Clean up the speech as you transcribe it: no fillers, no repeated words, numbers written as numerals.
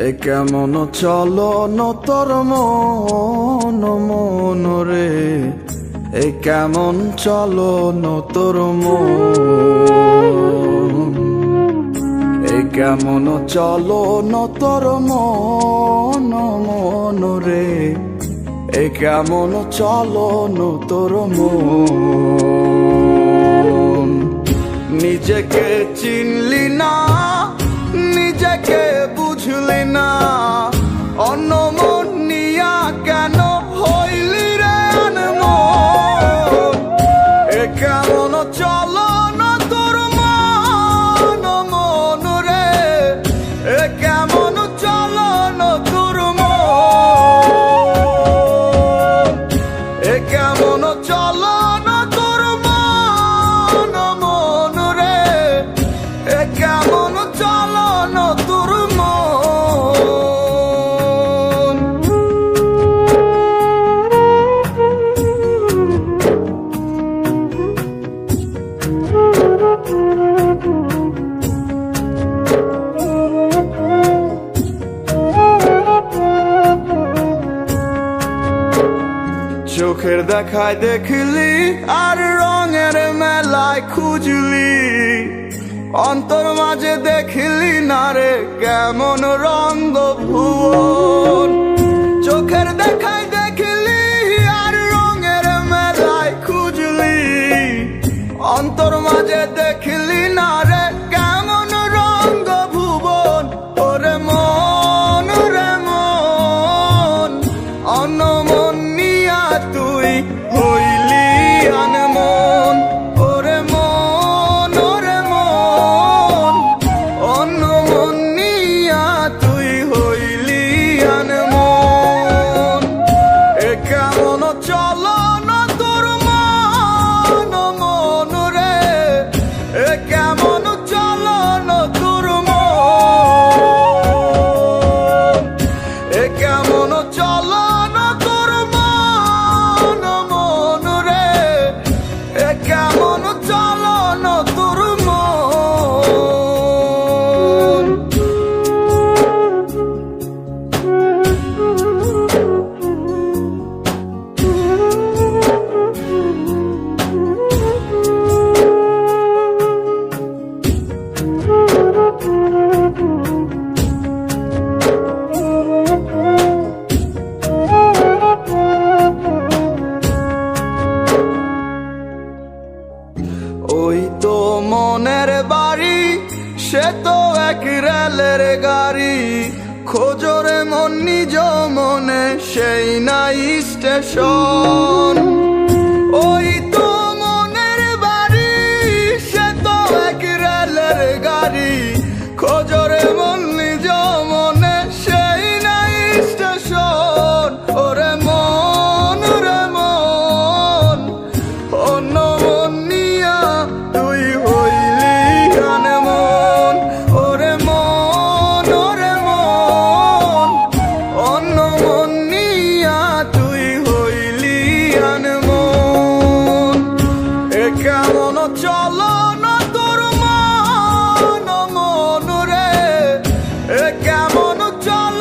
এ কেমন চলন তোর মন মন রে, এ কেমন চলন তোর মন, এ কেমন চলন তোর মন মন রে, এ কেমন চলন তোর মন। নিজেকে চিনলি না, নিজেকে বুঝলি না, অন্য মন নিয়া কেন হইলি রে আনমন। এ কেমন চলন তোর মন মন রে, এ কেমন চলন তোর মন, এ কেমন চলন তোর মন মন রে, এ কেমন চলন তোর মন। চোখের দেখায় দেখলি আর রঙের মেলায় খুঁজলি, অন্তর মাঝে দেখলি না রে কেমন রঙ্গ ভুবন। চোখের দেখায় দেখলি আর রঙের মেলায় খুঁজলি, অন্তর মাঝে দেখলি না রে কেমন রঙ্গ ভুবন। ওরে মন রে মন, অন্য মন নিয়া তুই হইলি আনমন। ওরে মন ওরে মন, অন্য মন নিয়া তুই হইলি আনমন। এ কেমন চলন তোর মন মন রে, এ কেমন চলন তোর মন, এ কেমন চলন তোর মন মন রে, এ কেমন চলন তোর মন। ওই তো মনের বাড়ি, সে তো এক রেলের গাড়ি, খোঁজরে মন নিজ মনে সেই নাই স্টেশন। ওই তো মনের বাড়ি, সে তো এক রেলের গাড়ি, খোঁজরে মন নিজ মনে সেই নাই স্টেশন। ওরে মন রে মন, অন্য মন নিয়া তুই হইলি আনমন। ওরে মন ওরে মন, অন্য মন নিয়া তুই হইলি আনমন। এ কেমন চলন তোর মন মন রে, এ কেমন চলন